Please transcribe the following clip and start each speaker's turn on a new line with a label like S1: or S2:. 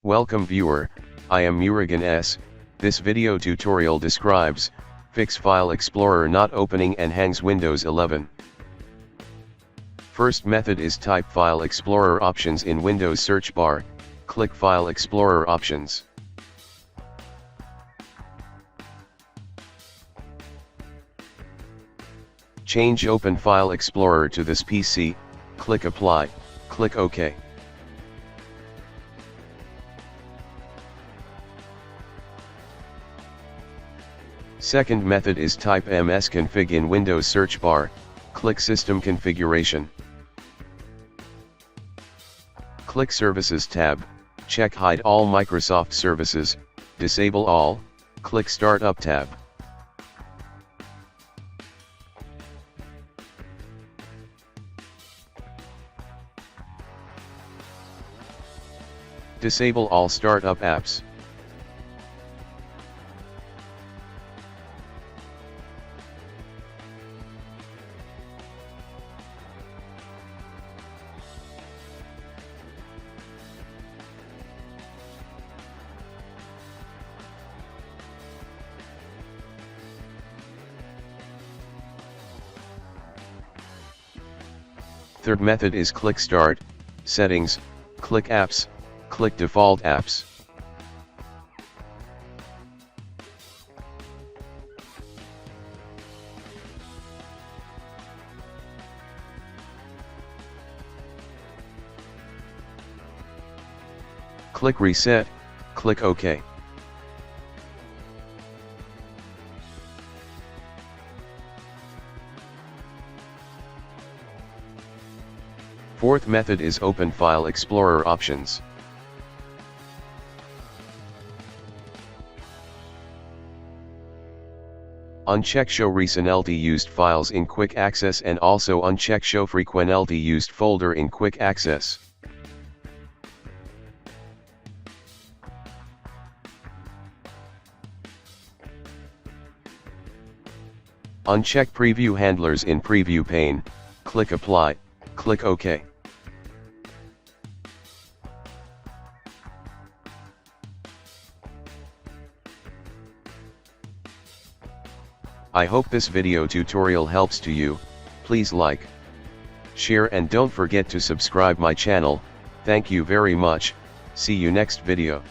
S1: Welcome viewer, I am Murugan S. This video tutorial describes, fix File Explorer not opening and hangs Windows 11. First method is type File Explorer options in Windows search bar, click File Explorer options. Change Open File Explorer to this PC, click Apply, click OK. Second method is type msconfig in Windows search bar, click System Configuration. Click Services tab, check Hide all Microsoft services, disable all, click Startup tab. Disable all startup apps. Third method is click Start, Settings, click Apps, click Default Apps. Click Reset, click OK. Fourth method is Open File Explorer options. Uncheck Show recently used files in Quick Access and also uncheck Show frequently used folder in Quick Access. Uncheck Preview handlers in Preview pane, click Apply, click OK. I hope this video tutorial helps to you. Please like, share and don't forget to subscribe my channel. Thank you very much. See you next video.